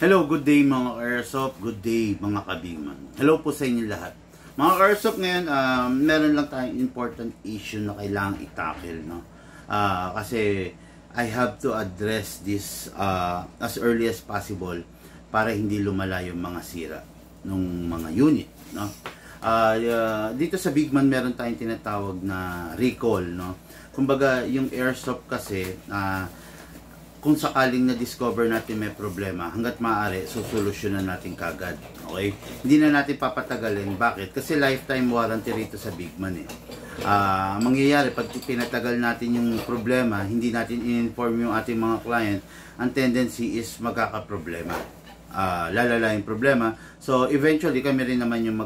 Hello, good day mga ka-airsoft, good day mga kabigman. Hello po sa inyo lahat. Mga ka-airsoft, ngayon, meron lang tayong important issue na kailangang i-tackle, no? Kasi I have to address this as early as possible para hindi lumala yung mga sira ng mga unit, no? Dito sa Bigman meron tayong tinatawag na recall, no? Kumbaga, yung airsoft kasi, kung sakaling na-discover natin may problema, hanggat maaari, susolusyonan natin kagad. Okay? Hindi na natin papatagalin. Bakit? Kasi lifetime warranty rito sa Bigman eh. Mangyayari, pag pinatagal natin yung problema, hindi natin in-inform yung ating mga client, ang tendency is magkakaproblema. Lalala yung problema. So, eventually, kami rin naman yung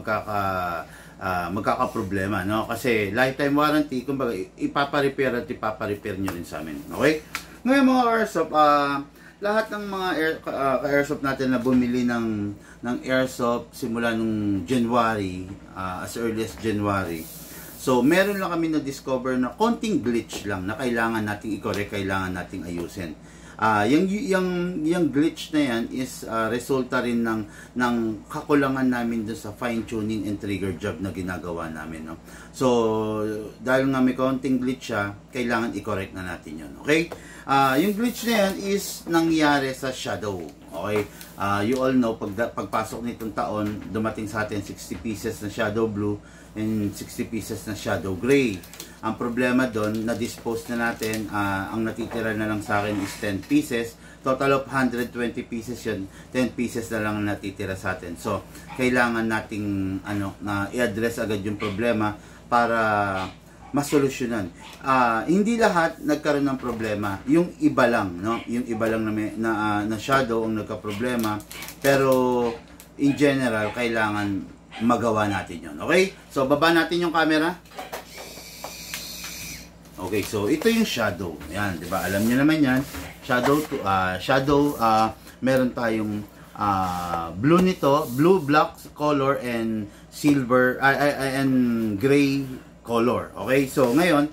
magkakaproblema, no? Kasi lifetime warranty, kumbaga, ipaparepair at ipaparepair nyo rin sa amin. Okay? Ngayon mga airsoft, lahat ng mga airsoft natin na bumili ng airsoft simula nung January, as early as January. So, meron lang kami na-discover na konting glitch lang na kailangan nating i-correct, kailangan nating ayusin. Yung glitch na yan is resulta rin ng kakulangan namin dun sa fine-tuning and trigger job na ginagawa namin. No? So, dahil nga may konting glitch siya, kailangan i-correct na natin yun. Okay? Yung glitch na yan is nangyari sa shadow. Okay? You all know, pagpasok nitong taon, dumating sa atin 60 pieces na shadow blue and 60 pieces na shadow gray. Ang problema doon, na-dispose na natin, ang natitira na lang sa akin is 10 pieces. Total of 120 pieces yun, 10 pieces na lang natitira sa atin. So, kailangan nating i-address agad yung problema para masolusyonan. Hindi lahat nagkaroon ng problema. Yung iba lang, no? Yung iba lang na shadow ang nagka-problema. Pero, in general, kailangan magawa natin yun. Okay? So, baba natin yung camera. Okay, so ito yung shadow. Yan, 'di ba? Alam niyo naman 'yan. Shadow meron tayong blue nito, blue, black color and silver and gray color. Okay? So ngayon,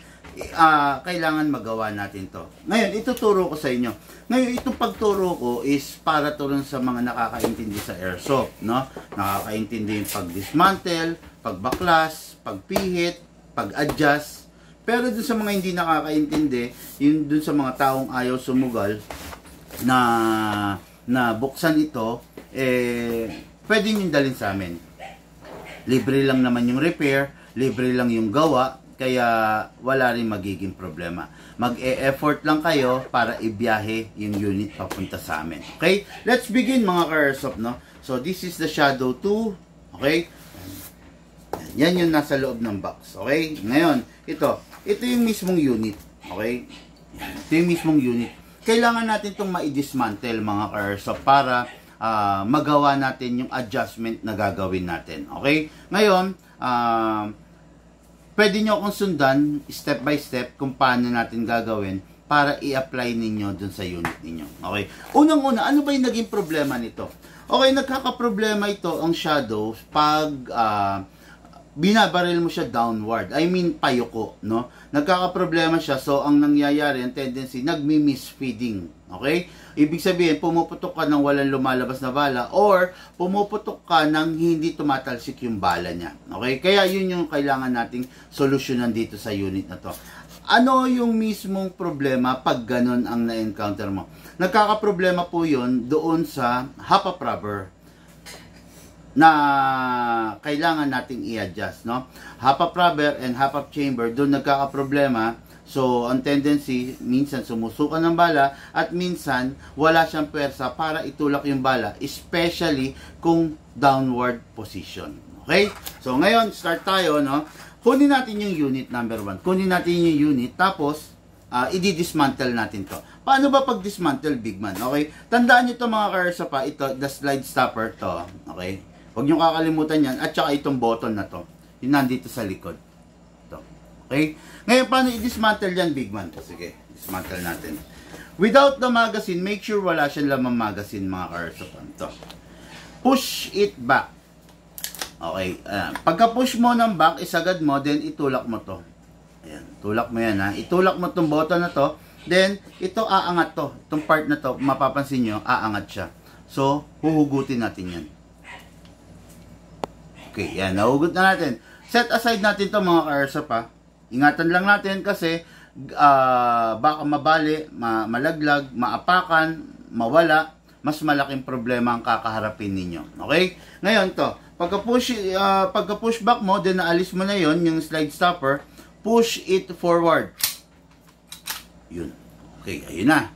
kailangan magawa natin 'to. Ngayon, ituturo ko sa inyo. Ngayon, itong pagturo ko is para to rin sa mga nakakaintindi sa airsoft, no? Nakakaintindi yung pag-dismantle, pagbaklas, pagpihit, pag-adjust. Pero dun sa mga hindi nakakaintindi, yun dun sa mga taong ayaw sumugal na buksan ito, pwede nyo dalhin sa amin. Libre lang naman yung repair, libre lang yung gawa, kaya wala rin magiging problema. Mag-e-effort lang kayo para ibiyahe yung unit papunta sa amin. Okay? Let's begin mga ka-airsoft, no? So, this is the Shadow 2. Okay? Yan yung nasa loob ng box. Okay? Ngayon, ito yung mismong unit. Okay? Ito yung mismong unit. Kailangan natin itong ma-dismantle mga ka-airsoft para magawa natin yung adjustment na gagawin natin. Okay? Ngayon, pwede nyo akong sundan step by step kung paano natin gagawin para i-apply ninyo dun sa unit ninyo. Okay? Unang-una, ano ba yung naging problema nito? Okay, nagkakaproblema ito ang shadows pag binabaril mo siya downward. I mean, payuko, no? Nagkakaproblema siya. So, ang nangyayari, ang tendency, nagmi-misfeeding. Okay? Ibig sabihin, pumuputok ka ng walang lumalabas na bala or pumuputok ka ng hindi tumatalsik yung bala niya. Okay? Kaya yun yung kailangan nating solusyonan dito sa unit na to. Ano yung mismong problema pag ganun ang na-encounter mo? Nagkakaproblema po yun doon sa half-up rubber na kailangan nating i-adjust, no? Half-up rubber and half-up chamber, doon nagkakaproblema. So, ang tendency, minsan sumusuka ng bala at minsan wala siyang pwersa para itulak yung bala, especially kung downward position. Okay? So, ngayon, start tayo, no? Kunin natin yung unit number 1. Kunin natin yung unit, tapos i-dismantle natin to. Paano ba pag-dismantle, Bigman? Okay? Tandaan nyo to mga ka-airsoft pa, ito, the slide stopper to. Okay? Huwag nyo kakalimutan yan. At saka itong button na to. Yung nandito sa likod. Ito. Okay? Ngayon, paano i-dismantle yan, Bigman? Sige, dismantle natin. Without the magazine, make sure wala siyang lamang magazine, mga ka-airsoft. Ito. Push it back. Okay. Pagka-push mo ng back, isagad mo, then itulak mo to. Ayan. Tulak mo yan, ha. Itulak mo itong button na to. Then, ito aangat to. Itong part na to, mapapansin nyo, aangat siya. So, huhugutin natin yan. Okay, yan. Nahugot na natin. Set aside natin to mga ka-airsoft ha. Ingatan lang natin kasi baka mabali, malaglag, maapakan, mawala, mas malaking problema ang kakaharapin ninyo. Okay? Ngayon to, pagka push back mo, then naalis mo na yon yung slide stopper, push it forward. Yun. Okay, ayun na.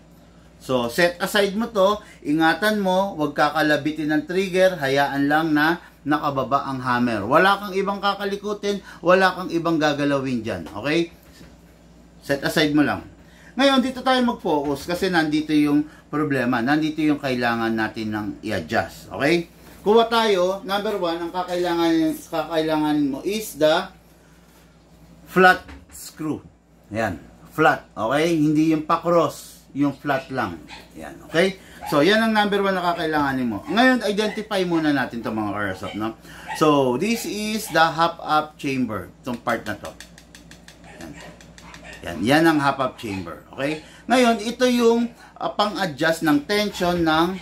So, set aside mo to, ingatan mo, huwag kakalabitin ng trigger, hayaan lang na nakababa ang hammer. Wala kang ibang kakalikutin, wala kang ibang gagalawin dyan. Okay? Set aside mo lang. Ngayon, dito tayo mag-focus kasi nandito yung problema. Nandito yung kailangan natin ng i-adjust. Okay? Kuha tayo, number 1, ang kakailangan mo is the flat screw. Ayan. Flat. Okay? Hindi yung pa-cross. Yung flat lang. Ayan. Okay? So, yan ang number 1 na kakailanganin mo. Ngayon, identify muna natin itong mga airsoft, no? So, this is the hop-up chamber. Itong part na to. Yan. Yan ang hop-up chamber. Okay? Ngayon, ito yung pang-adjust ng tension ng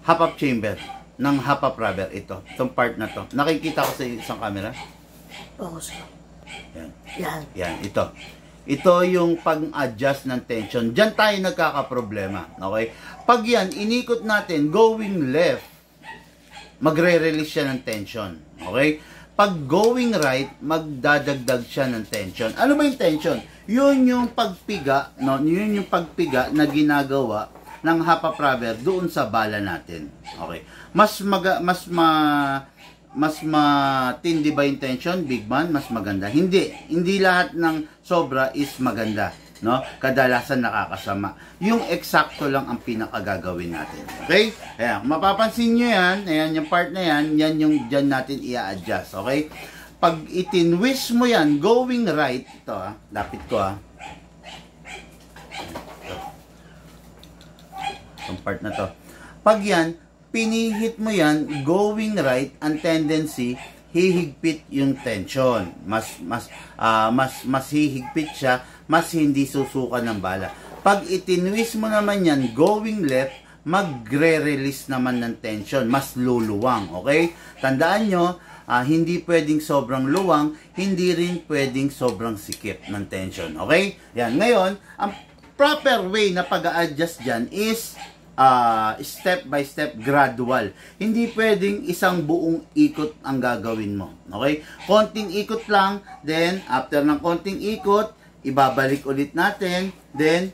hop-up chamber. Ng hop-up rubber. Ito. Itong part na to. Nakikita ko sa isang camera? Oo, sir. Yan. Yan. Yan. Ito. Ito yung pag-adjust ng tension. Diyan tayo nagkakaproblema. Okay? Pag yan, inikot natin, going left, magre-release siya ng tension. Okay? Pag going right, magdadagdag siya ng tension. Ano ba yung tension? Yun yung pagpiga, no? Yun yung pagpiga na ginagawa ng hop-up rubber doon sa bala natin. Okay? Mas matindi ba yung tension, big man? Mas maganda. Hindi lahat ng sobra is maganda, no? Kadalasan nakakasama. Yung eksakto lang ang pinakagagawin natin. Okay? Ayan, kung mapapansin nyo yan, ayan yung part na yan, yan yung dyan natin i-adjust. Okay? Pag itinwist mo yan, going right, ito lapit ko itong part na to. Pag yan, pinihit mo yan, going right, ang tendency, hihigpit yung tension. Mas hihigpit siya, mas hindi susuka ng bala. Pag itinwist mo naman yan, going left, magre-release naman ng tension, mas luluwang. Okay? Tandaan nyo, hindi pwedeng sobrang luwang, hindi rin pwedeng sobrang sikip ng tension. Okay? Yan. Ngayon, ang proper way na pag-a-adjust dyan is step by step, gradual. Hindi pwedeng isang buong ikot ang gagawin mo. Okay? Konting ikot lang, then after ng konting ikot, ibabalik ulit natin, then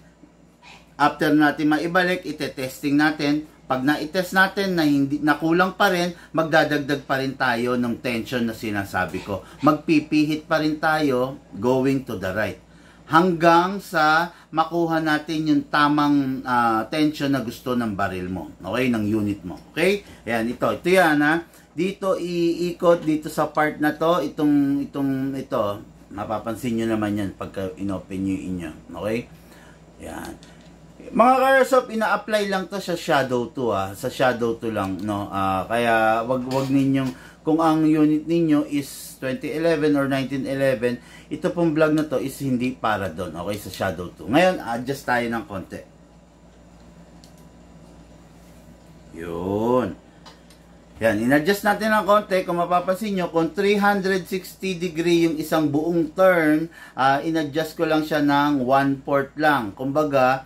after natin maibalik, ite-testing natin. Pag na-test natin na hindi nakulang pa rin, magdadagdag pa rin tayo ng tension na sinasabi ko. Magpipihit pa rin tayo going to the right. Hanggang sa makuha natin yung tamang tension na gusto ng baril mo. Okay? Ng unit mo. Okay? Ayan, ito yan Dito iikot dito sa part na to, ito, mapapansin nyo naman yan pagka inopen nyo inyo. Okay? Ayan. Mga ka-airsoft, ina-apply lang to sa shadow 2 sa shadow 2 lang, no? Kaya wag ninyong, kung ang unit ninyo is 2011 or 1911, ito pong vlog na to is hindi para doon, okay, sa shadow 2. Ngayon, adjust tayo ng konti. Yun. Yan, in-adjust natin ng konti. Kung mapapansin nyo, kung 360 degree yung isang buong turn, in-adjust ko lang siya ng 1/4 lang. Kumbaga,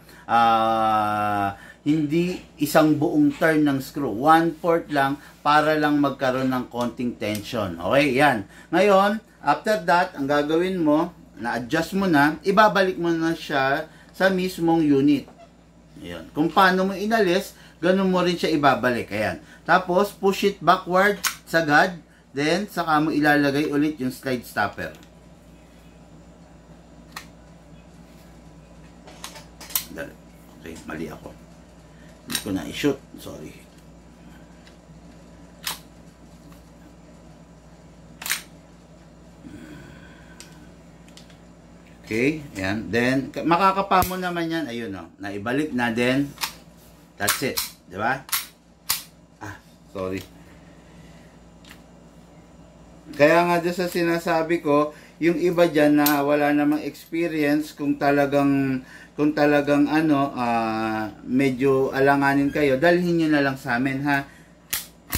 hindi isang buong turn ng screw. 1/4 lang para lang magkaroon ng konting tension. Okay, yan. Ngayon, after that, ang gagawin mo, na-adjust mo na, ibabalik mo na siya sa mismong unit. Ayan. Kung paano mo inalis, ganun mo rin siya ibabalik. Ayan. Tapos, push it backward, sagad, then, saka mo ilalagay ulit yung slide stopper. Okay, mali ako. Hindi ko na i-shoot. Sorry. Okay, ayan. Then, makakapa mo naman yan. Ayun, no. Naibalik na, then, that's it. Diba? Sorry. Kaya nga doon sa sinasabi ko, yung iba dyan na wala namang experience, kung talagang medyo alanganin kayo, dalhin nyo na lang sa amin, ha.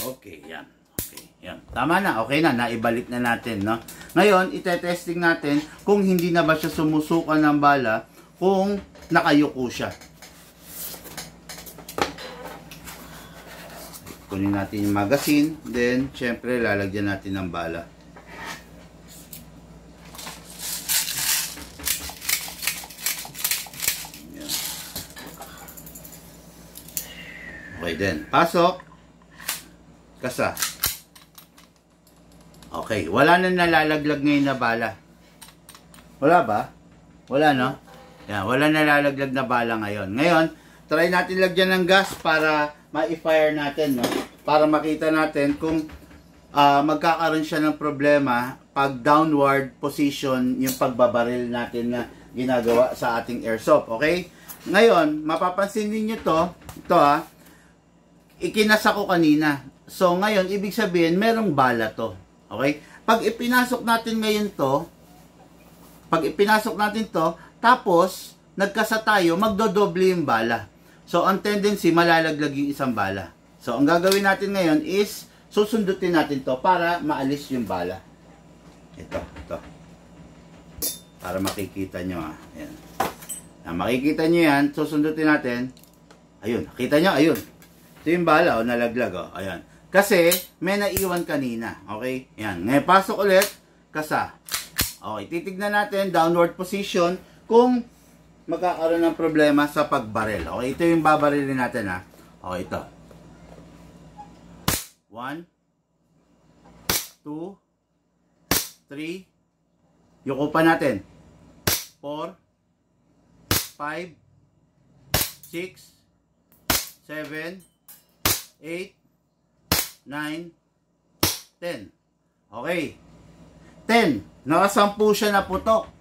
Okay, yan. Okay, yan. Tama na, okay na, naibalik na natin, no. Ngayon, itetesting natin kung hindi na ba siya sumusuka ng bala, kung nakayuko siya. Kunin natin yung magazine, then syempre lalagyan natin ng bala. Yan. Okay din. Pasok. Kasa. Okay, wala na nalalaglag ngayon na bala. Wala ba? Wala, no? Yan, wala nalalaglag na bala ngayon. Ngayon, try natin lagyan ng gas para ma-fire natin, no? Para makita natin kung magkakaroon siya ng problema pag downward position yung pagbabaril natin na ginagawa sa ating airsoft, okay? Ngayon, mapapansin niyo ito ikinasa ko kanina. So, ngayon, ibig sabihin, merong bala to, okay? Pag ipinasok natin ngayon to, tapos, nagkasa tayo, magdodoble yung bala. So, ang tendency, malalaglag yung isang bala. So, ang gagawin natin ngayon is, susundutin natin to para maalis yung bala. Ito. Para makikita nyo, ha. Ayan. Makikita nyo yan, susundutin natin. Ayun, nakita nyo, ayun. Ito yung bala, nalaglag, ayan. Kasi, may naiwan kanina, okay? Ayan, ngayon, pasok ulit, kasa. Okay, titignan natin, downward position, kung magkakaroon ng problema sa pagbaril. Okay, ito yung babarilin natin, ha. Okay, ito. 1, 2, 3. Yuko pa natin. 4, 5, 6, 7, 8, 9, 10. Okay. 10. Nakasampu siya na putok.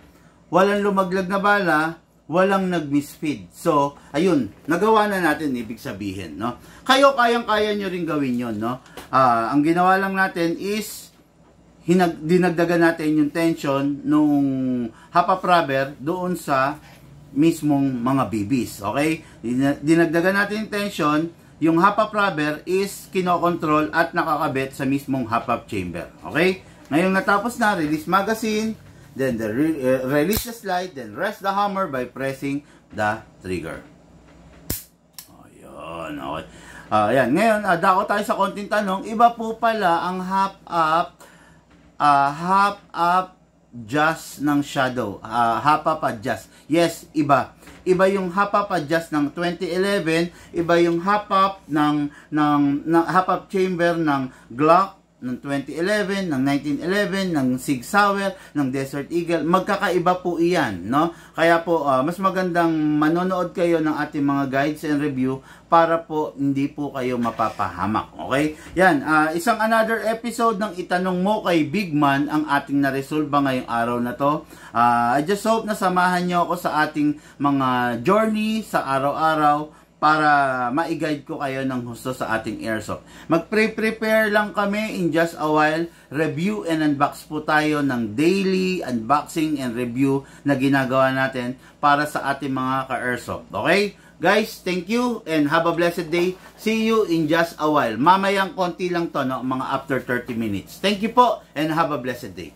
Walang lumaglag na bala, walang nag-misfeed. So, ayun, nagawa na natin, ibig sabihin, no? Kayo, kayang-kaya nyo rin gawin yon, no? Ang ginawa lang natin is, dinagdagan natin yung tension nung half rubber doon sa mismong mga BBs, okay? Dinagdagan natin yung tension, yung half rubber is kinokontrol at nakakabit sa mismong half chamber, okay? Ngayong natapos na, release magazine, then release the slide, then rest the hammer by pressing the trigger. Ayan, okay. Ayan, ngayon, dako tayo sa konting tanong. Iba po pala ang half up adjust ng shadow. Half up adjust. Yes, iba. Iba yung half up adjust ng 2011, iba yung half up ng half up chamber ng Glock ng 2011, ng 1911, ng Sig Sauer, ng Desert Eagle. Magkakaiba po iyan, no? Kaya po, mas magandang manonood kayo ng ating mga guides and review para po hindi po kayo mapapahamak, okay? Yan, isang another episode ng Itanong Mo kay Big Man ang ating naresolba ngayong araw na to. I just hope na samahan nyo ako sa ating mga journey sa araw-araw para ma-guide ko kayo ng husto sa ating airsoft. Mag-prepare lang kami in just a while. Review and unbox po tayo ng daily unboxing and review na ginagawa natin para sa ating mga ka-airsoft. Okay? Guys, thank you and have a blessed day. See you in just a while. Mamayang konti lang to, no? Mga after 30 minutes. Thank you po and have a blessed day.